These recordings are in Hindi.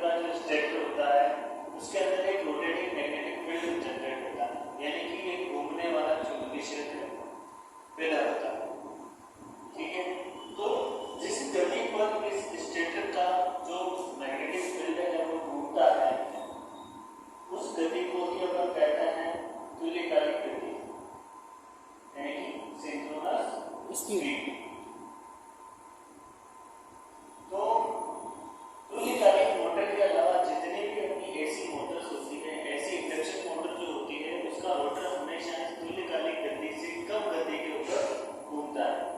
का जो स्टेटर होता है उसके अंदर एक रोटेटिंग मैग्नेटिक फील्ड जनरेट होता है, यानी कि एक घूमने वाला चुंबकीय क्षेत्र पैदा होता है। ठीक है, तो जिस गति पर इस स्टेटर का जो मैग्नेटिक फील्ड है वो घूमता है, उस गति को ही अपन कहते हैं तुल्यकालिक गति, यानी कि सिंक्रोनस स्पीड। तो तुल्यकालिक मोटर के अलावा जितने भी अपनी एसी मोटर्स होती है, ऐसी इंडक्शन मोटर जो होती है, उसका रोटर हमेशा तुल्यकालिक गति से कम गति के ऊपर घूमता है।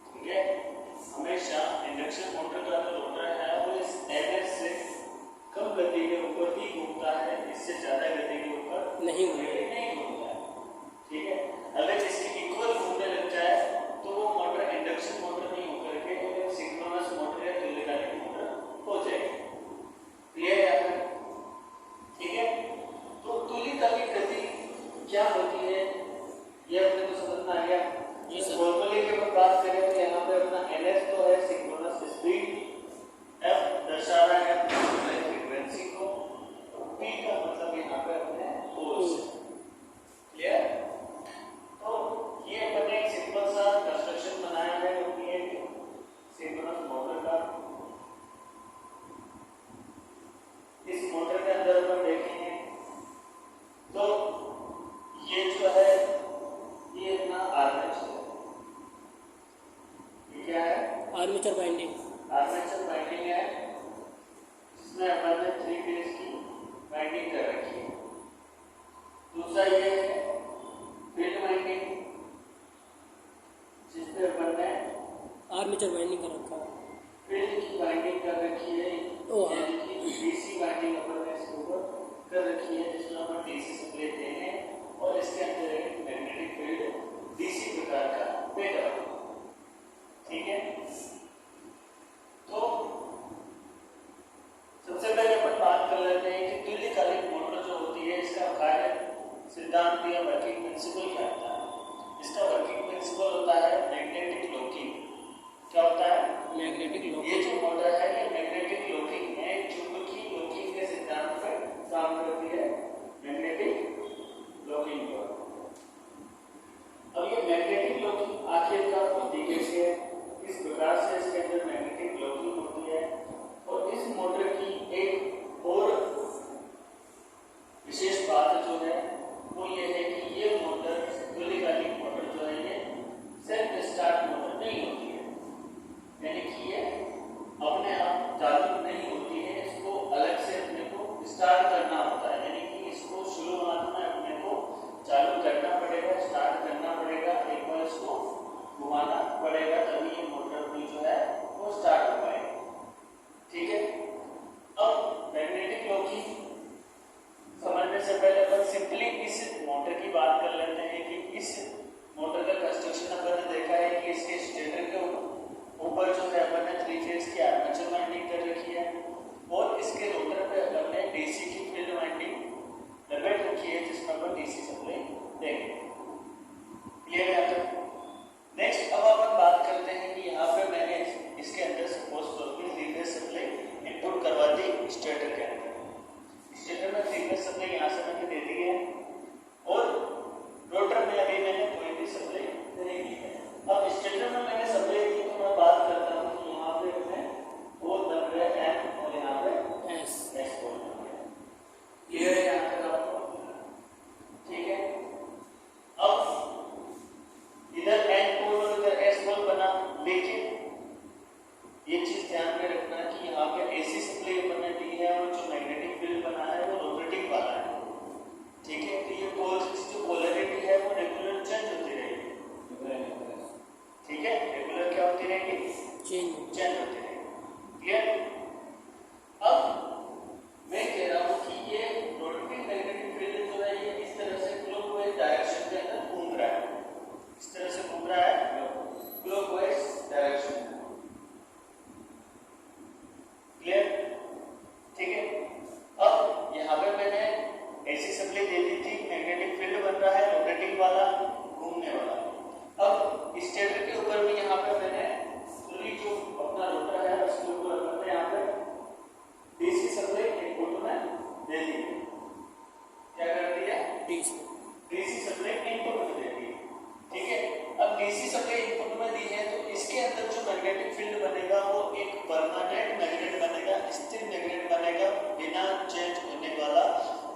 ठीक है, हमेशा इंडक्शन मोटर का जो रोटर है वो इस एनएस से कम गति के ऊपर ही घूमता है, इससे ज्यादा गति के ऊपर नहीं घूमता है। ठीक है, अगर इसके इक्वल घूमने लग जाए तो वो मोटर इंडक्शन मोटर नहीं होकर के सिंक्रोनस मोटर या तुल्यकालिक मोटर हो जाएगी। क्लियर है? ठीक है, तो तुल्यकालिक गति क्या होती है ये अपने को समझ में आ गया। इस फॉर्मूले के ऊपर बात करें तो यहाँ पे अपना ns तो है सिंक्रोनस स्पीड, f दर्शा रहा है फ्रीक्वेंसी को, p का मतलब यहाँ पे अपने फोर्स। क्लियर? तो ये अपन एक सिंपल सा कंस्ट्रक्शन बनाया है अपनी एक सिंक्रोनस मोटर का। इस मोटर के अंदर अपन देखेंगे तो ये जो है ये अपना आर्मेचर है। ये क्या है? Armature binding. आर्मेचर बाइंडिंग है जिसमें अपन ने 3 फेज की बाइंडिंग कर रखी है। दूसरा ये है फील्ड बाइंडिंग जिसपे अपन ने आर्मेचर बाइंडिंग कर रखा है, फील्ड की बाइंडिंग कर रखी है, यानी कि डीसी बाइंडिंग अपन ने इसके ऊपर कर रखी है, जिसमें अपन डीसी सप्लाई देंगे और इसके अंदर एक मैग्नेटिक फील्ड डीसी प्रकार का पैदा होगा। ठीक है, तो सबसे पहले अपन बात कर लेते हैं कि तुल्यकालिक मोटर जो होती है इसका कार्य सिद्धांत या वर्किंग प्रिंसिपल क्या होता है। इसका वर्किंग प्रिंसिपल होता है मैग्नेटिक लॉकिंग। क्या होता है? Magnetic locking. ये जो मोटर है ये मैग्नेटिक लॉकिंग है, चुंबकीय लॉकिंग के सिद्धांत पर काम करती है, मैग्नेटिक लॉकिंग पर। अब ये मैग्नेटिक लॉकिंग आखिरकार होती कैसे है, किस प्रकार से इसके अंदर मैग्नेटिक लॉकिंग होती है, और इस मोटर की एक और विशेष बात जो है वो ये है कि ये मोटर तुल्यकालिक मोटर जो है ये सेल्फ स्टार्ट मोटर नहीं होती है, यानी कि ये अपने आप चालू नहीं होती है, इसको अलग से अपने को स्टार्ट करना होता है, यानी कि इसको शुरुआत में अपने को चालू करना पड़ेगा, स्टार्ट करना पड़ेगा, एक बार इसको घुमाना पड़ेगा, तभी ये मोटर अपनी जो है वो स्टार्ट हो पाएगी। ठीक है, अब मैग्नेटिक लॉकिंग समझने से पहले अपन सिंपली इस मोटर की बात कर लेते हैं कि इस मोटर का कंस्ट्रक्शन अपन ने देखा है कि इसके स्टेटर के ऊपर जो है अपन ने 3 फेज की आर्मेचर वाइंडिंग कर रखी है और इसके रोटर पे अपन ने डीसी की फील्ड वाइंडिंग लपेट रखी है, जिसमें अपन डीसी सप्लाई देंगे। क्लियर है? तो नेक्स्ट अब अपन बात करते हैं कि यहाँ पे मैंने इसके अंदर सपोज करो कि 3 फेज सप्लाई इनपुट करवा दी स्टेटर के अंदर। स्टेटर में 3 फेज सप्लाई यहाँ से मैंने दे दी है और रोटर में अभी मैंने कोई भी सप्लाई नहीं दी है। अब स्टेटर में मैंने सप्लाई दी तो मैं बात करता हूँ कि यहाँ पे अपने वो बन रहे एम और यहाँ पे एस बोल रहे हैं। क्लियर है यहाँ तक आपको? ठीक है, अब इधर एन पोल और इधर एस पोल बना, लेकिन ये चीज ध्यान में रखना कि यहाँ पे एसी सप्लाई अपन ने दी है और जो मैग्नेटिक फील्ड बना है वो रोटेटिंग वाला है। ठीक है, तो ये पोल्स जो पोलैरिटी है वो रेगुलर चेंज होती रहेगी। ठीक है, रेगुलर क्या होती रहेगी? चेंज होती रहेगी। क्लियर? अब मैं कह रहा हूँ कि ये रोटेटिंग मैग्नेटिक फील्ड जो है ये इस तरह से क्लॉकवाइज डायरेक्शन के अंदर घूम रहा है, इस तरह से घूम रहा है क्लॉकवाइज डायरेक्शन। क्लियर? ठीक है, अब यहाँ पे मैंने ऐसी सप्लाई दे दी थी, मैग्नेटिक फील्ड बन रहा है रोटेटिंग वाला, घूमने वाला। अब स्टेटर के ऊपर भी यहाँ पे मैंने पूरी जो अपना रोटर है उसके ऊपर मैंने यहाँ पे परमानेंट मैग्नेट बनेगा, स्थिर मैग्नेट बनेगा, बिना चेंज होने वाला,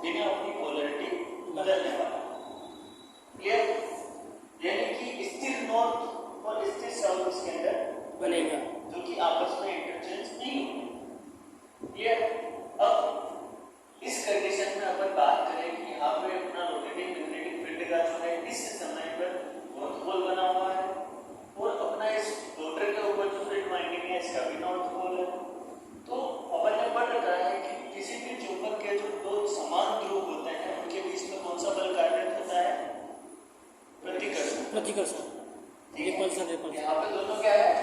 बिना अपनी पोलैरिटी बदलने वाला। क्लियर? यानी कि स्थिर नॉर्थ और स्थिर साउथ इसके अंदर बनेगा, जो कि आपस में इंटरचेंज नहीं होंगे। क्लियर? अब इस कंडीशन में अपन बात करें कि यहाँ पे अपना रोटेटिंग मैग्नेटिक फील्ड का जो है इस समय पर नॉर्थ पोल बना हुआ है और अपना इस रोटर के ऊपर जो फील्ड वाइंडिंग है इसका भी नॉर्थ पोल है। तो अपन ने पढ़ रखा है कि किसी भी चुंबक के जो दो समान ध्रुव होते हैं उनके बीच में कौन सा बल कार्यरत होता है? प्रतिकर्षण। प्रतिकर्षण, रिपल्सन, रिपल्सन। यहाँ पे दोनों क्या है?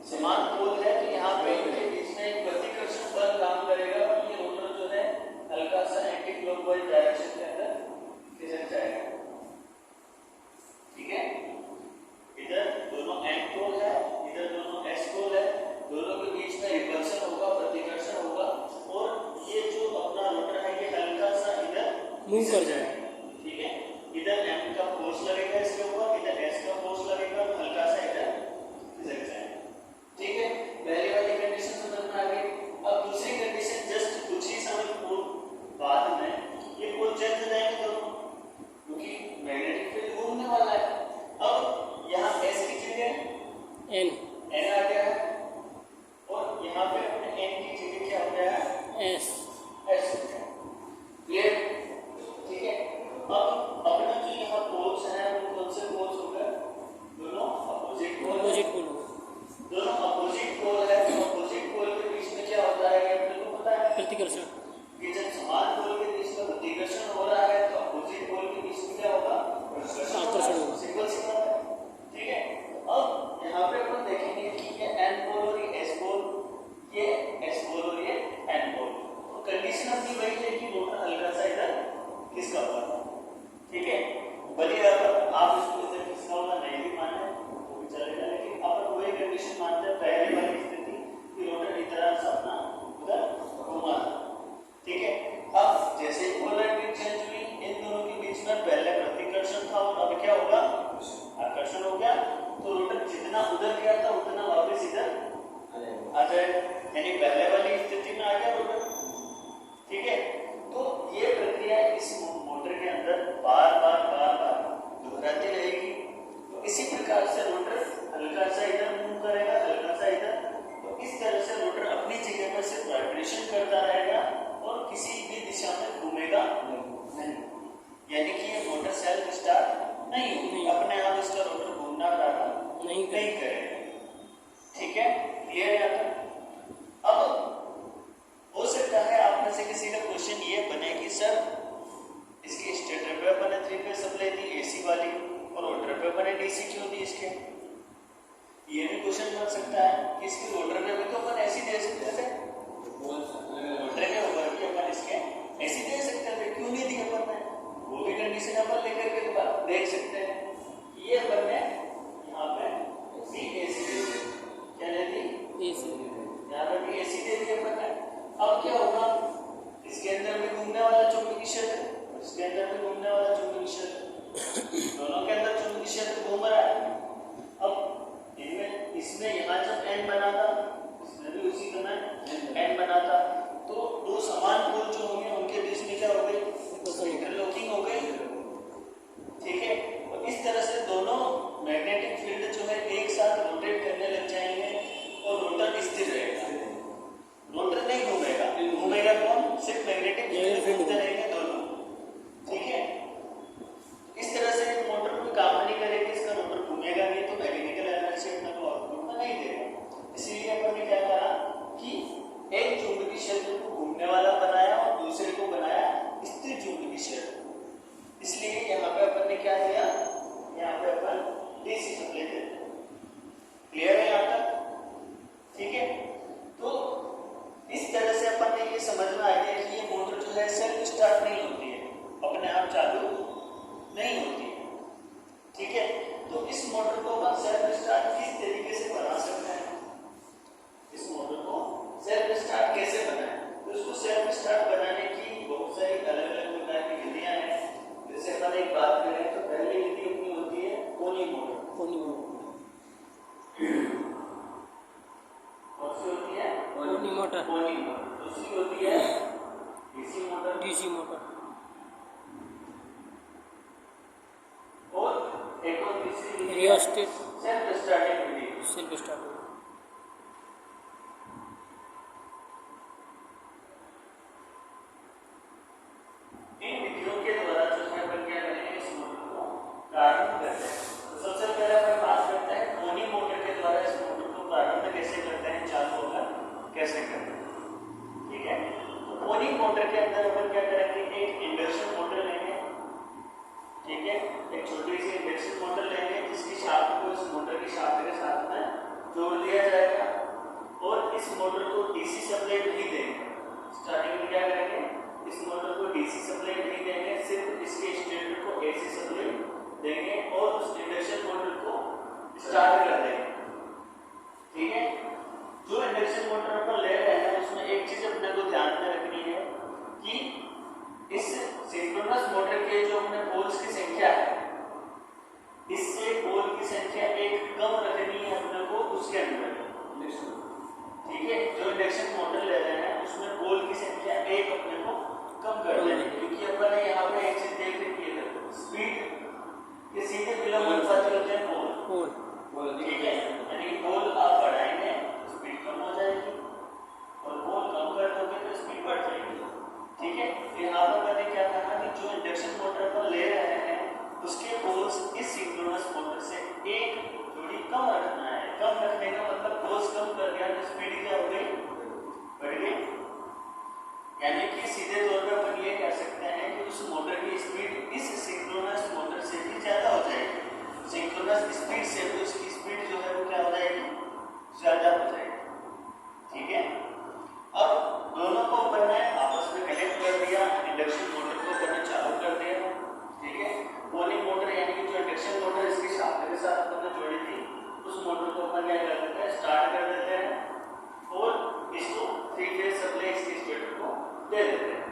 समान पोल है, तो यहाँ पे इनके बीच में एक प्रतिकर्षण बल काम करेगा और ये रोटर जो है हल्का सा एंटी क्लॉकवाइज डायरेक्शन के अंदर खिसक जाएगा। ठीक है? इधर दोनों एन पोल है, इधर दोनों एस पोल है, दोनों के बीच में रिपल्सन होगा, प्रतिकर्षण होगा और ये जो अपना रोटर है ये हल्का सा इधर मूव कर जाएगा। ठीक है? इधर एम का फोर्स लगेगा इसके ऊपर, इधर एस का फोर्स लगेगा और हल्का सा इधर खिसक जाएगा। ठीक है? पहली वाली कंडीशन समझ में आ गई। अब दूसरी कंडीशन जस्ट कुछ ही समय बाद में ये पोल चेंज हो जाएंगे दोनों, क्योंकि मैग्नेटिक फील्ड घूमने वाला है। अब यहाँ एस की जगह एन आ गया है और यहाँ पे अपने एन की जगह क्या हो गया है? एस। एस हो गया। क्लियर? ठीक है? अब अपना जो यहाँ पोल्स हैं वो कौन से पोल्स हो गए? दोनों अपोजिट पोल। अपोजिट पोल होगा। दोनों अपोजिट पोल है, तो अपोजिट पोल के बीच में क्या होता है ये अपने को पता है? प्रतिकर्षण। कि जब समान पोल के बीच में प्रतिकर्षण हो रहा है तो अपोजिट पोल के बीच में क्या होगा? आकर्षण होगा। सिंपल सी बात है। ठीक है? अब यहाँ पे अपन देखेंगे कि ये एन पोल और ये एस पोल, ये एस पोल और ये एन पोल, तो कंडीशन अपनी वही है कि रोटर हल्का सा इधर खिसका हुआ है। ठीक है? भले आप इसको इधर खिसका हुआ नहीं भी माने वो भी चलेगा, लेकिन अपन वही कंडीशन मानते हैं पहले वाली स्थिति कि रोटर इस तरह से अपना उधर घुमा। ठीक है? अब जैसे ही पोलैरिटी चेंज हुई इन दोनों के बीच में पहले प्रतिकर्षण था और अब क्या होगा? आकर्षण हो गया। तो रोटर जितना उधर गया था उतना वापस इधर आ जाए, यानी पहले वाली स्थिति में आ गया रोटर। ठीक है? तो ये प्रक्रिया इस मोटर के अंदर बार बार दोहराती रहेगी। तो इसी प्रकार से रोटर हल्का सा इधर मूव करेगा, हल्का सा इधर, तो इस तरह से रोटर अपनी जगह पर सिर्फ वाइब्रेशन करता रहेगा और किसी भी दिशा में घूमेगा नहीं। यानी कि ये मोटर सेल्फ स्टार्ट नहीं होगी, अपने आप इसका रोटर घूमना प्रारंभ नहीं करेगा। ठीक है? क्लियर है? अब हो सकता है आप में से किसी का क्वेश्चन ये बने कि सर इसकी स्टेटर पे अपन ने 3 फेज सप्लाई दी एसी वाली और रोटर पे अपन ने डीसी क्यों दी इसके? ये भी क्वेश्चन बन सकता है कि इसके रोटर पे भी तो अपन ऐसी दे सकते थे, रोटर के ऊपर भी अपन इसके ऐसी दे सकते थे, क्यों नहीं दी अपन ने? वो भी कंडीशन अपन लेकर के देख सकते हैं। ये अपन ने यहाँ पे सी एसी दे दी, क्या दे दी? एसी। यहाँ पे भी एसी दे दी अपन ने। अब क्या होगा? इसके अंदर भी घूमने वाला चुंबकीय क्षेत्र, इसके अंदर भी घूमने वाला चुंबकीय क्षेत्र, दोनों के अंदर चुंबकीय क्षेत्र घूम रहा है। अब इनमें इसमें यहाँ जब एन बना था इसमें भी उसी समय एन बना था, तो दो समान पोल जो होंगे उनके बीच में क्या हो गई? इंटरलॉकिंग हो गई। ठीक है? तो इस तरह से दोनों मैग्नेटिक फील्ड जो है एक साथ रोटेट करने लग जाएंगे और रोटर स्थिर रहेगा, रोटर नहीं घूमेगा। घूमेगा कौन? सिर्फ मैग्नेटिक फील्ड घूमते रहेंगे दोनों। ठीक है? इस तरह से मोटर कोई काम नहीं करेगी, इसका रोटर घूमेगा नहीं तो मैग्नेटिकल एनर्जी अपने को आउटपुट में नहीं देगा। इसीलिए अपन ने क्या करा कि एक चुंबकीय क्षेत्र को घूमने वाला बनाया और दूसरे को बनाया स्थिर चुंबकीय क्षेत्र। इसलिए यहाँ पे अपन ने क्या किया? यहाँ पे अपन डीसी सप्लाई दे दिया। क्लियर है यहाँ तक? ठीक है? तो इस तरह से अपन ने ये समझ में आ गया कि ये मोटर जो है सेल्फ स्टार्ट नहीं होती है, अपने आप चालू नहीं होती है। ठीक है? तो इस मोटर को अपन सेल्फ स्टार्ट किस तरीके से बना सकते हैं? इस मोटर को सेल्फ स्टार्ट कैसे बनाएं? तो इसको सेल्फ स्टार्ट बनाने की बहुत सारी अलग अलग प्रकार की विधियां हैं। जैसे अपन एक बात करें तो पहली विधि अपनी होती है कोनी मोटर। मोटर, कोनी मोटर। दूसरी होती है डीसी मोटर, डीसी मोटर, और एक और तीसरी रियोस्टेट, सेल्फ स्टार्टिंग विधि। Self start. इन विधियों के द्वारा जो है अपन क्या करेंगे, इस मोटर को प्रारंभ करते हैं। तो सबसे पहले अपन बात करते हैं कोनी मोटर के द्वारा इस मोटर को प्रारंभ कैसे करते हैं, चालू होगा कैसे करते हैं। ठीक है, तो कोनी मोटर के अंदर अपन क्या करेंगे, एक इंडक्शन मोटर लेंगे। ठीक है, एक छोटी सी इंडक्शन मोटर लेंगे जिसकी शाफ्ट को इस मोटर की शाफ्ट के साथ में जोड़ दिया जाएगा, और इस मोटर को डीसी सप्लाई नहीं देंगे। स्टार्टिंग में क्या करेंगे, इस मोटर को डीसी सप्लाई नहीं देंगे, सिर्फ इसके स्टेटर को एसी सप्लाई देंगे और उस इंडक्शन मोटर को स्टार्ट कर देंगे। ठीक है, जो इंडक्शन मोटर अपन ले रहे हैं उसमें एक चीज अपने को ध्यान में रखनी है कि इस सिंक्रोनस मोटर के जो अपने पोल्स की संख्या है, इससे पोल की संख्या एक कम रखनी है अपने को उसके अंदर। ठीक है, जो इंडक्शन मोटर ले रहे हैं उसमें पोल की संख्या एक अपने को कम कर देनी है, क्योंकि अपन ने यहाँ पे एक चीज देख रखी है, स्पीड के सीधे बिलो होते हैं पोल। ठीक है, यानी पोल आप बढ़ाएंगे तो स्पीड कम हो जाएगी, और पोल कम कर दोगे तो स्पीड बढ़ जाएगी। ठीक है, यहाँ पर मैंने क्या कहा कि जो इंडक्शन मोटर पर ले रहे हैं उसके पोल्स इस सिंक्रोनस मोटर से एक जोड़ी कम रखना है। कम रखने का मतलब पोल्स कम कर दिया तो स्पीड क्या हो गई, बढ़ गई। यानी कि सीधे तौर पर अपन ये कह सकते हैं कि उस मोटर की स्पीड इस सिंक्रोनस मोटर से भी ज्यादा हो जाएगी। सिंक्रोनस स्पीड से तो इसकी स्पीड जो है वो क्या हो जाएगी, ज्यादा हो जाएगी। ठीक है, अब दोनों को अपन ने आपस में कनेक्ट कर दिया, इंडक्शन मोटर को अपन ने चालू कर दिया। ठीक है, कोनी मोटर यानी कि जो इंडक्शन मोटर इसकी शाफ्ट के साथ अपन ने जोड़ी थी, उस मोटर को अपन क्या कर देते हैं, स्टार्ट कर देते हैं, और इसको 3 फेज सप्लाई इसके स्टेटर को दे देते हैं।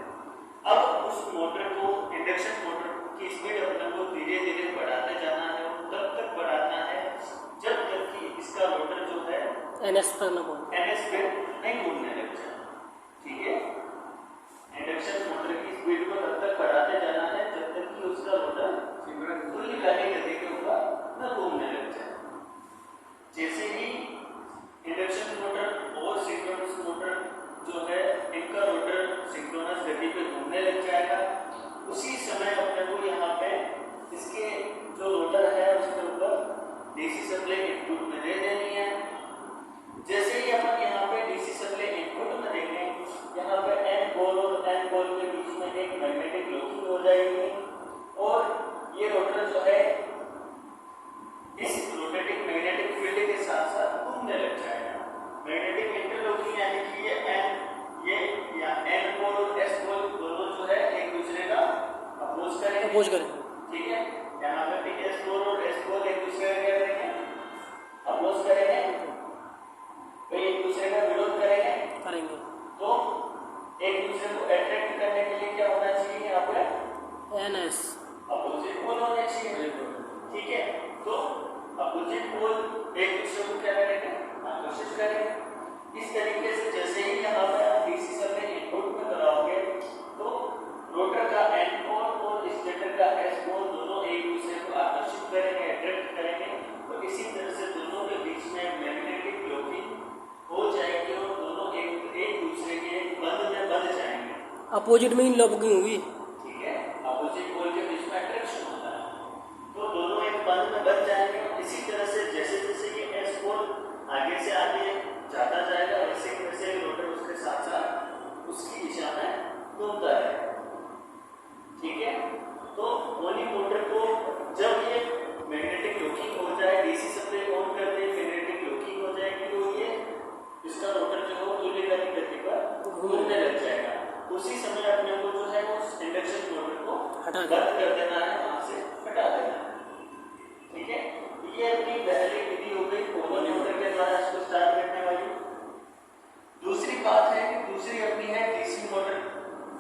अब उस मोटर को, इंडक्शन मोटर की स्पीड अपने को धीरे धीरे बढ़ाते जाना है, और तब तक बढ़ाना है जब तक कि इसका रोटर जो है एनएस पर एनएस पे नहीं घूमने लग जाए। ठीक है, इंडक्शन मोटर की स्पीड को तब तक बढ़ाते जाना है जब तक कि उसका रोटर खुली खाली गति के ऊपर न घूमने लग जाए। जैसे ही इंडक्शन मोटर और सिंक्रोनस मोटर जो है इनका रोटर सिंक्रोनस गति पे घूमने लग जाएगा, उसी समय अपने को यहाँ पे इसके जो रोटर है उसके ऊपर डीसी सप्लाई इनपुट में दे देनी है। जैसे ही अपन यहाँ पे डीसी सप्लाई इनपुट में देंगे, यहाँ पे एन पोल और एन पोल के बीच में एक मैग्नेटिक लॉकिंग हो जाएगी, और ये रोटर जो है इस रोटेटिंग मैग्नेटिक फील्ड के साथ साथ घूमने लग जाएगा। मैग्नेटिक इंटरलॉकिंग यानी कि ये एन पोल और एस पोल दोनों जो है एक दूसरे का अपोज करेंगे। ठीक है, यहाँ पे एस पोल और एस पोल एक दूसरे का क्या करेंगे, अपोज करेंगे, तो एक दूसरे का विरोध करेंगे। तो एक दूसरे को अट्रैक्ट करने के लिए क्या होना चाहिए, यहाँ पे एनएस अपोजिट पोल होने चाहिए। ठीक है, तो अपोजिट पोल एक दूसरे को क्या करेंगे, आकर्षित करेंगे। इस तरीके से जैसे ही यहाँ पे आप डीसी सप्लाई इनपुट में कराओगे तो रोटर का एन पोल और स्टेटर का एस पोल दोनों एक दूसरे को आकर्षित करेंगे, अट्रैक्ट करेंगे। तो इसी तरह से दोनों के बीच में मैग्नेटिक लॉकिंग हो जाएगी और दोनों एक दूसरे के बंध में बंध जाएंगे। अपोजिट में इन लॉकिंग हुई। ठीक है, अपोजिट पोल के बीच में अट्रैक्शन होता है, तो दोनों एक बंध में बंध जाएंगे। इसी तरह से जैसे जैसे ये एस पोल आगे से आगे जाता जाएगा, वैसे वैसे रोटर उसके साथ साथ उसकी दिशा में घूमता है। ठीक है, तो कोनी मोटर को जब ये मैग्नेटिक लॉकिंग हो जाए, डीसी सप्लाई ऑन कर दे, मैग्नेटिक लॉकिंग हो जाएगी, तो ये इसका रोटर जो है तुल्यकालिक गति पर घूमने लग जाएगा। उसी समय अपने को जो है वो इंडक्शन मोटर को बंद कर देना है, वहां से हटा देना है। ठीक है, ये अपनी पहली विधि हो गई कोनी मोटर के द्वारा इसको स्टार्ट करने वाली। दूसरी बात है कि दूसरी अपनी है DC motor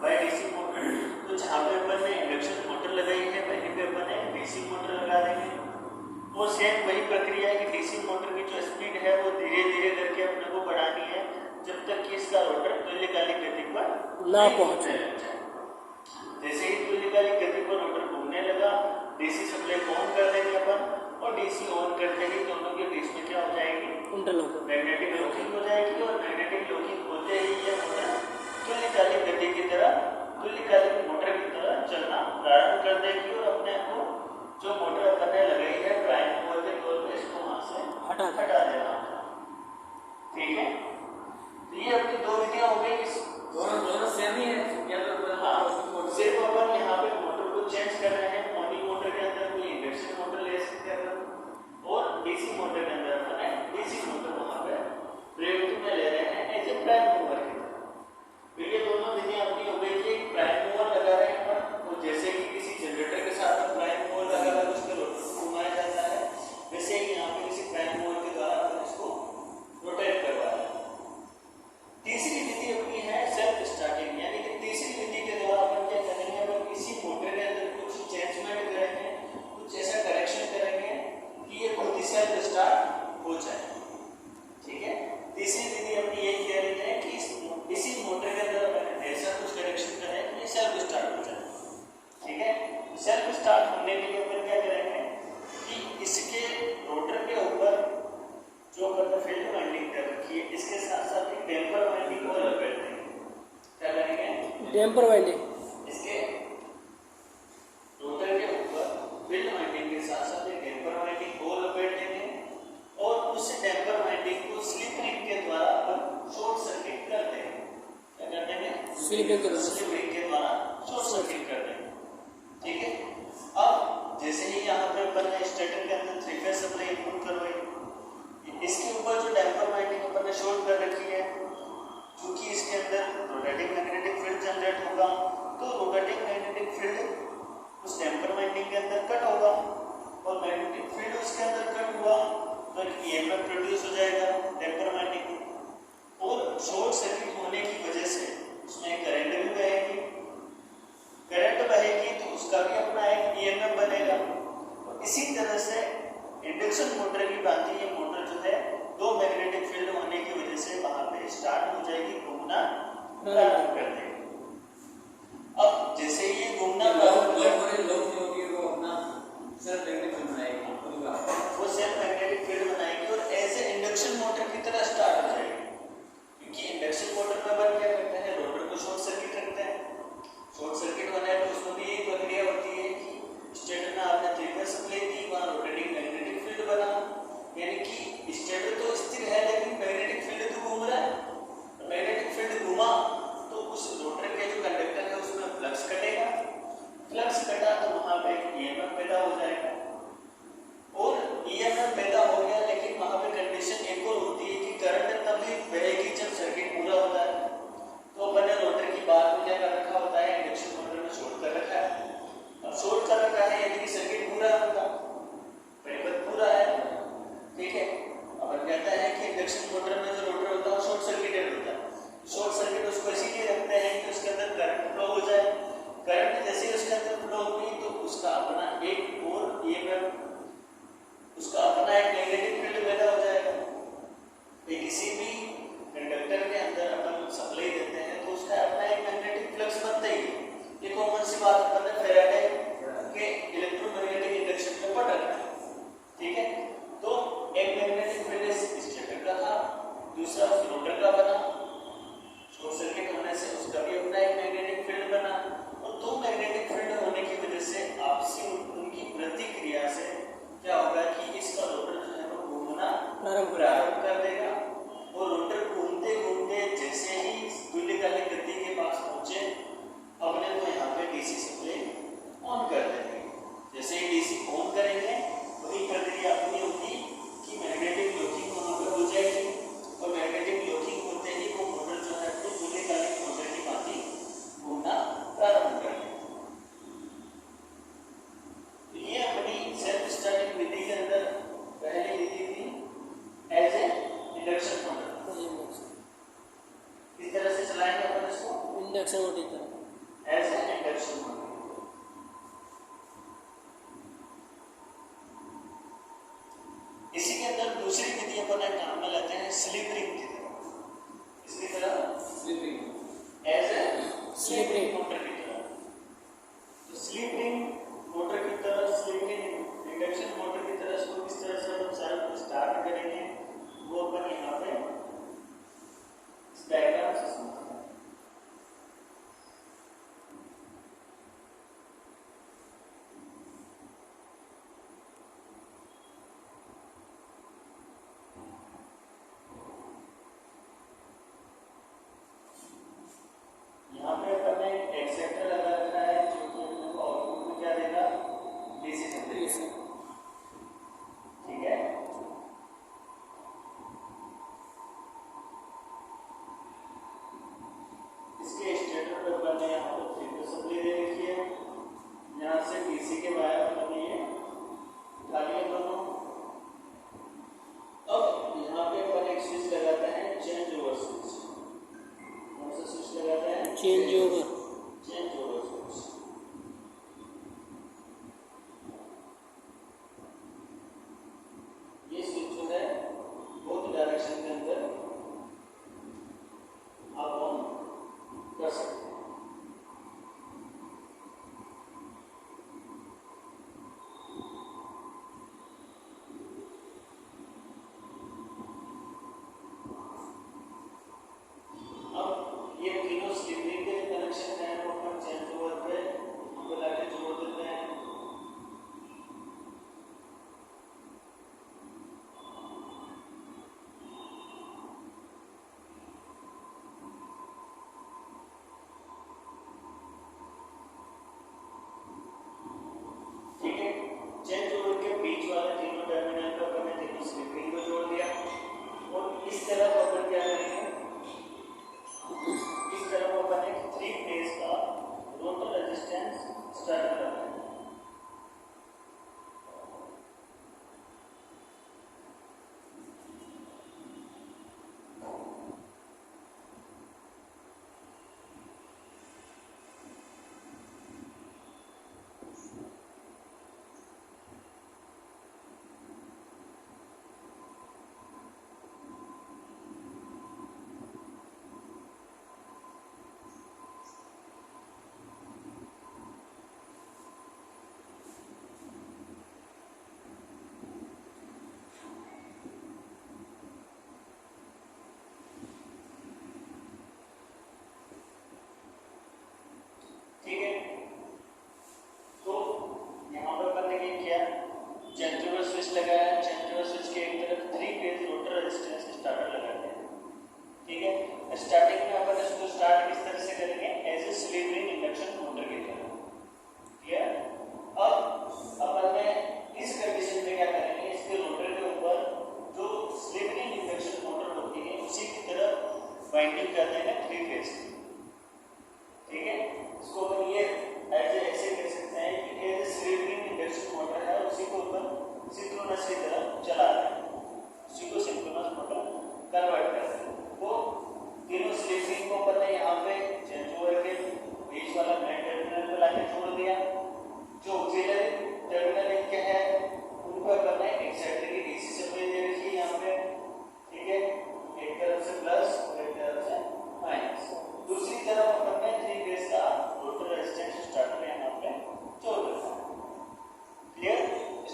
by DC motor. तो जहाँ पे अपन ने इंडक्शन मोटर लगाई है वहीं पे अपन ने डीसी मोटर लगा देंगे, और सेम वही प्रक्रिया है कि डीसी मोटर की जो स्पीड है वो धीरे धीरे करके अपने को बढ़ानी है, जब तक कि इसका रोटर तुल्यकालिक गति पर ना नहीं पहुंचे। पहुंचने लग जाए। जैसे ही तुल्यकालिक गति पर रोटर घूमने लगा, डीसी सप्लाई ऑन कर देंगे अपन, और डीसी ऑन करते ही दोनों के बीच में क्या हो जाएगी, इंटरलॉक। मैग्नेटिक लॉकिंग हो जाएगी। और मैग्नेटिक लॉकिंग होते ही ये मोटर तुल्यकालिक गति की तरह, तुल्यकालिक मोटर की तरह चलना प्रारंभ कर देगी और अपने आप को जो मोटर अपन ने लगाई है प्राइम मूवर के तौर पे, इसको वहां से हटा देना होगा। ठीक है, तो ये अपनी दो विधियां हो गई। दोनों सेम ही है या तो हाँ, सिर्फ अपन यहाँ पे मोटर को चेंज कर रहे हैं। मोनी मोटर के अंदर कोई इंडक्शन मोटर ले सकते हैं अपन, और डीसी मोटर के अंदर अपन डीसी मोटर वहाँ पे प्रयोग में ले रहे हैं एज ए प्राइम मूवर की तरह। तो ये दोनों विधियां अपनी हो गई कि प्राइम मूवर लगा रहे हैं अपन, और जैसे कि किसी जनरेटर के साथ हम प्राइम मूवर लगा रहे हैं उसके रोटर को घुमाया जाता है, वैसे ही यहाँ पे किसी प्राइम मूवर के द्वारा अपन इसको रोटेट करवा रहे हैं। तीसरी विधि अपनी है सेल्फ स्टार्टिंग, यानी कि तीसरी विधि के द्वारा अपन क्या करेंगे, अपन इसी मोटर के अंदर कुछ चेंजमेंट करेंगे, कुछ ऐसा करेक्शन करेंगे कि ये खुद ही सेल्फ स्टार्ट हो जाए। ठीक है, तीसरी विधि अपनी यही कह रही है कि इसी मोटर के अंदर अपन ऐसा कुछ करेक्शन करें कि ये सेल्फ स्टार्ट हो जाए। ठीक है, सेल्फ स्टार्ट होने के लिए अपन क्या करेंगे कि इसके रोटर के ऊपर जो अपन फील्ड वाइंडिंग कर रखी है, इसके साथ साथ एक डैम्पर वाइंडिंग को लपेट देंगे। क्या करेंगे, डैम्पर वाइंडिंग इसके रोटर के ऊपर फील्ड वाइंडिंग के साथ साथ एक डैम्पर वाइंडिंग को लपेट देंगे, और उस डैम्पर वाइंडिंग को स्लिप रिंग के द्वारा अपन शॉर्ट सर्किट कर देंगे। क्या कर देंगे, स्लिप रिंग के द्वारा शॉर्ट सर्किट कर देंगे। ठीक है, अब जैसे ही यहाँ पे अपन ने स्टेटर के अंदर 3 फेज सप्लाई इनपुट करवाई, इसके ऊपर जो डैम्पर वाइंडिंग अपन ने शॉर्ट कर रखी है, क्योंकि इसके अंदर रोटेटिंग मैग्नेटिक फील्ड जनरेट होगा, तो रोटेटिंग मैग्नेटिक फील्ड उस डैम्पर वाइंडिंग के अंदर कट होगा, और मैग्नेटिक फील्ड उसके अंदर कट हुआ तो ईएमएफ प्रोड्यूस हो जाएगा डैम्पर वाइंडिंग में, और शॉर्ट सर्किट होने की वजह से उसमें करंट भी बहेगी। करंट बहेगी तो उसका भी अपना एक ईएमएफ बनेगा। और इसी तरह से इंडक्शन मोटर की भांति ये मोटर जो है दो मैग्नेटिक फील्ड होने की वजह से वहां पे स्टार्ट हो जाएगी, घूमना प्रारंभ कर देगी। अब जैसे ही ये घूमना प्रारंभ करेगी, वो अपना सेल्फ मैग्नेटिक फील्ड बनाएगी, वो सेल्फ मैग्नेटिक फील्ड बनाएगी और एज ए इंडक्शन मोटर की तरह स्टार्ट हो जाएगी। क्योंकि इंडक्शन मोटर में अपन क्या करते हैं, रोटर को शॉर्ट सर्किट रखते हैं। शॉर्ट सर्किट होने पर उसमें भी यही प्रक्रिया होती है कि स्टेटर में आपने 3 फेज सप्लाई दी, वहाँ रोटेटिंग मैग्नेटिक फील्ड बना, यानी कि स्टेटर तो स्थिर है लेकिन मैग्नेटिक फील्ड तो घूम रहा है। मैग्नेटिक फील्ड घूमा तो उस रोटर के जो कंडक्टर है उसमें फ्लक्स कटेगा, फ्लक्स कटा तो वहाँ पे ईएमएफ पैदा हो जाएगा, और ईएमएफ पैदा हो गया, लेकिन वहाँ पे कंडीशन एक और होती है कि करंट तभी बहेगी जब सर्किट पूरा होता है। तो अपन ने रोटर की बात में क्या कर रखा होता है, इंडक्शन मोटर में शॉर्ट कर रखा है। अब शॉर्ट कर रखा है यानी कि सर्किट पूरा होगा, परिपथ पूरा है। ठीक है, अपन कहते हैं कि इंडक्शन मोटर में जो रोटर होता है वो शॉर्ट सर्किटेड होता है। शॉर्ट सर्किट उसको इसीलिए रखते हैं कि उसके अंदर करंट फ्लो हो जाए। करंट जैसे ही उसके अंदर फ्लो होगी तो उसका अपना एक और ईएमएफ, उसका अपना एक मैग्नेटिक फील्ड पैदा हो जाएगा। किसी भी कंडक्टर के अंदर अपन सप्लाई देते हैं तो उसका अपना एक मैग्नेटिक फ्लक्स बनता ही है। ये कॉमन सी बात अपन ने फैराडे के इलेक्ट्रोमैग्नेटिक इंडक्शन में पढ़ रखा है। ठीक है, तो एक मैग्नेटिक फील्ड स्टेटर का था, दूसरा रोटर का बना, शॉर्ट सर्किट होने से उसका भी अपना एक मैग्नेटिक फील्ड बना, और दो मैग्नेटिक फील्ड होने की वजह से आपसी उनकी प्रतिक्रिया से क्या होगा कि इसका रोटर जो है वो घूमना प्रारंभ कर देगा, और रोटर घूमते घूमते जैसे ही तुल्यकालिक गति के पास पहुंचे, अपने को यहाँ पे डीसी सप्लाई ऑन कर देंगे। जैसे ही डीसी ऑन करेंगे वही प्रक्रिया अपनी होगी कि मैग्नेटिक लॉकिंग वहाँ पे हो जाएगी, और मैग्नेटिक लॉकिंग होते ही वो मोटर जो है तो तुल्यकालिक मोटर की भांति घूमना प्रारंभ कर देगी। ये अपनी सेल्फ स्टार्टिंग विधि के अंदर पहली विधि थी एज ए इंडक्शन मोटर। इस तरह से चलाएंगे अपन इसको इंडक्शन मोटर की तरह, एज ए इंडक्शन मोटर। इसी के अंदर दूसरी विधि अपन काम में लाते हैं स्लिप रिंग की तरह। स्लिप रिंग मोटर की तरह। तो स्लिप रिंग मोटर की तरह, स्लिप रिंग इंडक्शन मोटर की तरह इसको किस तरह से हम स्टार्ट करेंगे वो अपन यहाँ पे इस डायग्राम से समझते हैं। यहाँ पे अपन ने एक्सेप्टर लगा रखा है जो कि अपने को आउटपुट में क्या देगा, डीसी सप्लाई, ठीक है। इसके स्टेटर पे अपन ने यहाँ पे 3 फेज सप्लाई दे रखी है, यहाँ से डीसी के वायर अपन ने ये उठा लिए दोनों। अब यहाँ पे अपन एक स्विच लगाते हैं, चेंज ओवर स्विच। कौन सा स्विच लगाते हैं? Change over switch. ये स्विच जो है बोथ डायरेक्शन के अंदर आप ऑन कर सकते हैं। अब ये तीनों स्लिप रिंग के कनेक्शन है वो अपन चेंज ओवर पे उनको लाके जोड़ देते हैं। ठीक है, चेंज ओवर के बीच वाले तीनों टर्मिनल पे अपन ने तीनों स्लिप रिंग को जोड़ दिया और इस तरफ अपन क्या करेंगे, इस तरफ अपन एक 3 फेज का रोटर रेजिस्टेंस स्टार्ट करते हैं। ठीक है, तो यहाँ पर अपन ने क्या किया, चेंज ओवर स्विच लगाया, चेंज ओवर स्विच के एक तरफ 3 फेज रोटर रेजिस्टेंस स्टार्टर लगाते हैं। ठीक है, स्टार्टिंग में अपन इसको स्टार्ट किस तरह से करेंगे, as a slip ring induction motor की तरह। क्लियर? अब अपन ने इस कंडीशन में क्या करेंगे, इसके रोटर के ऊपर जो स्लिप रिंग इंडक्शन मोटर होती है उसी की तरह वाइंडिंग कर देंगे 3 फेज की। ठीक है, इसको अपन ये ऐसे कह सकते हैं कि ये स्लिप रिंग इंडक्शन मोटर है, उसी को अपन सिंक्रोनस की तरह चला रहे हैं, उसी को सिंक्रोनस मोटर कन्वर्ट कर रहे हैं। वो तीनों स्लिप रिंग को अपन ने यहाँ पे चेंज ओवर के बीच वाला मेन टर्मिनल पे लाके जोड़ दिया। जो ऑक्सिलरी टर्मिनल इनके है उनको अपन ने एक्सेप्टर की डीसी सप्लाई दे रखी है यहाँ पे। ठीक है, एक तरफ से प्लस और एक तरफ से माइनस। दूसरी तरफ अपन ने 3 फेज का रोटर रेजिस्टेंस स्टार्टर यहाँ पे जोड़ रखा है। क्लियर?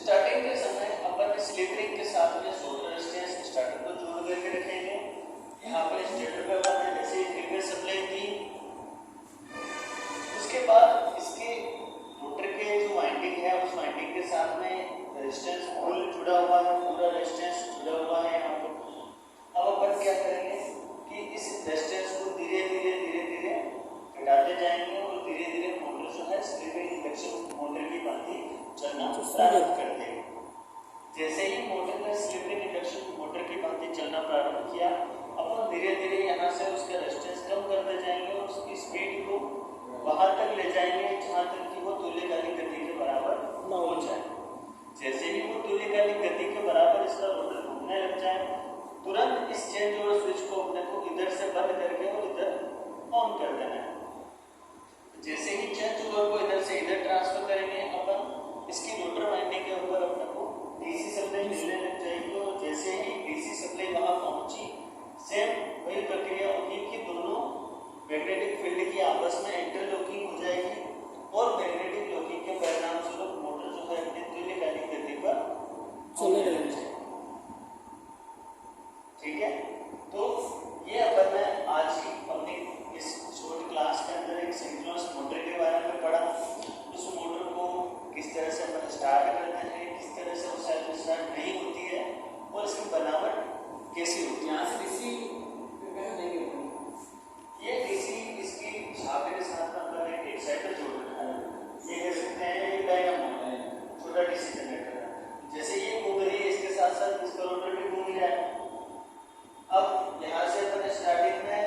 स्टार्टिंग के समय अपन ने स्लिप रिंग के साथ में रोटर रेजिस्टेंस स्टार्टर को जोड़ करके रखेंगे। यहाँ पे स्टेटर पे अपन ने जैसे 3 फेज सप्लाई दी, उसके बाद इसके रोटर के जो वाइंडिंग है उस वाइंडिंग के साथ में रेजिस्टेंस फुल जुड़ा हुआ है, पूरा रेजिस्टेंस जुड़ा हुआ है यहाँ पे। अब अपन क्या करेंगे कि इस रेजिस्टेंस को धीरे धीरे घटाते जाएंगे और धीरे धीरे मोटर जो है स्लिप रिंग इंडक्शन मोटर की भांति चलना प्रारंभ कर देगी। जैसे ही मोटर ने स्लिप रिंग इंडक्शन मोटर की भांति चलना प्रारंभ किया, अपन धीरे धीरे यहाँ से उसका रेजिस्टेंस कम करते जाएंगे और उसकी स्पीड को वहां तक ले जाएंगे जहां तक कि वो तुल्यकालिक गति के बराबर हो जाए। जैसे ही वो तुल्यकालिक गति के बराबर इसका रोटर घूमने लग जाए, तुरंत इस चेंज ओवर स्विच को अपने को इधर से बंद करके और इधर ऑन कर देना है। जैसे ही चेंज ओवर को इधर से इधर ट्रांसफर करेंगे अपन, इसकी रोटर वाइंडिंग के ऊपर अपने को डीसी सप्लाई मिलने लग जाएगी और जैसे ही डीसी सप्लाई वहां पहुंची, सेम वही प्रक्रिया होगी कि दोनों मैग्नेटिक फील्ड की आपस में इंटरलॉकिंग हो जाएगी और मैग्नेटिक लॉकिंग के परिणाम स्वरूप मोटर जो है अपनी तुल्यकालिक गति पर चलने लग लगेगी। जाएगी। ठीक है, तो ये अपन ने आज की अपनी इस छोटी क्लास के अंदर एक सिंक्रोनस मोटर के बारे में पढ़ा। उस मोटर को किस तरह से अपन स्टार्ट करते हैं, किस तरह से वो सेल्फ स्टार्ट नहीं होती है और इसकी बनावट कैसी होती है। यहाँ से डीसी नहीं होती। ये डीसी इसकी शाखा के साथ अपन एक एक्साइटर जोड़ रखा है। ये कह सकते हैं ये डायनामो है, छोटा डीसी जनरेटर है। जैसे ये घूम रही है इसके साथ साथ इसका रोटर भी घूम रहा है। अब यहाँ से अपन स्टार्टिंग में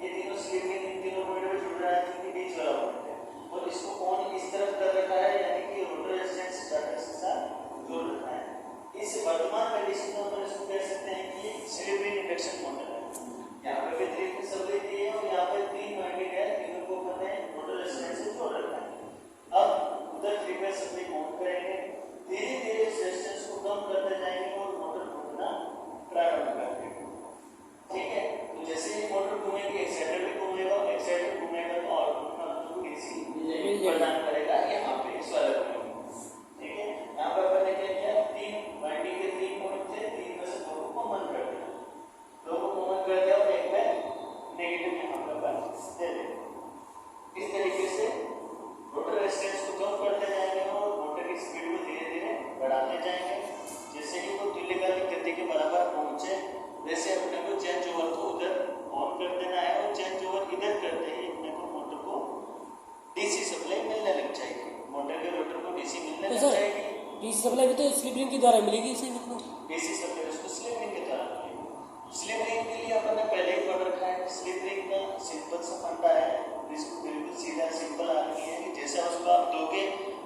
ये तीनों स्लिप रिंग इन तीनों पॉइंट पे जुड़ रहा है क्योंकि बीच वाला पॉइंट है और इसको कौन इस तरफ कर रखा है यानी कि रोटर रेजिस्टेंस स्टार्टर के साथ जोड़ रखा है। इस वर्तमान कंडीशन में अपन इसको कह सकते हैं कि स्लिप रिंग इंडक्शन मोटर है। यहाँ पे भी 3 सप्लाई दी है और यहाँ पे 3 वाइंडिंग है, तीनों को अपन ने रोटर रेजिस्टेंस से जोड़ रखा है। अब उधर 3 फेज सप्लाई काउंट करेंगे, धीरे धीरे रेजिस्टेंस को कम करते जाएंगे और मोटर घूमना प्रारंभ कर देगा। ठीक है, तो जैसे ही मोटर घूमेगी एक्साइटर भी घूमेगा, एक्साइटर घूमेगा तो आउटपुट में आपको डीसी प्रदान करेगा यहाँ पे इस वाले पॉइंट। ठीक है, यहाँ पे अपन ने क्या किया, 3 वाइंडिंग के 3 पॉइंट थे, 3 में से 2 को कॉमन कर दिया, 2 को कॉमन कर दिया और एक में नेगेटिव यहाँ पे अपन दे देंगे। इस तरीके से रोटर रेजिस्टेंस को कम करते जाएंगे और मोटर की स्पीड को धीरे धीरे बढ़ाते जाएंगे। जैसे ही वो तुल्यकालिक गति के बराबर पहुंचे वैसे अपने को चेंज ओवर को उधर ऑन कर देना है और चेंज ओवर इधर करते ही अपने को मोटर को डीसी सप्लाई मिलने लग जाएगी। मोटर के रोटर को डीसी मिलने लग जाएगी। डीसी सप्लाई भी तो स्लिप रिंग के द्वारा मिलेगी इसे मतलब डीसी सप्लाई उसको स्लिप रिंग के द्वारा मिलेगी। स्लिप रिंग के लिए अपन ने पहले ही पढ़ रखा है। स्लिप रिंग का सिंपल सा फंडा है, जिसको बिल्कुल सीधा सिंपल आदमी है कि जैसे उसको आप दोगे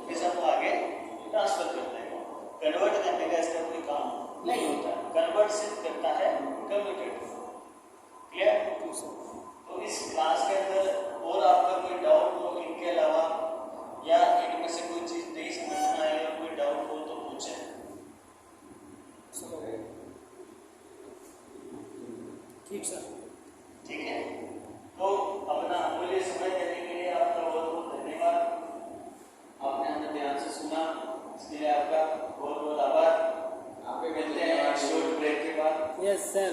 वैसा वो आगे ट्रांसफर कर देगा। कन्वर्ट करने का इसका कोई काम नहीं होता, कन्वर्ट सिर्फ करता है कम्यूटेटर। क्लियर? तो इस क्लास के अंदर और आपका कोई डाउट हो इनके अलावा या इनमें से कोई चीज नहीं समझ में आए या कोई डाउट हो तो पूछें। ठीक सर। ठीक है, तो अपना अमूल्य समय देने के लिए आपका बहुत बहुत धन्यवाद। आपने हमें ध्यान से सुना, इसके लिए आपका बहुत बहुत आभार। आप मिलते हैं शॉर्ट ब्रेक के बाद। Yes sir.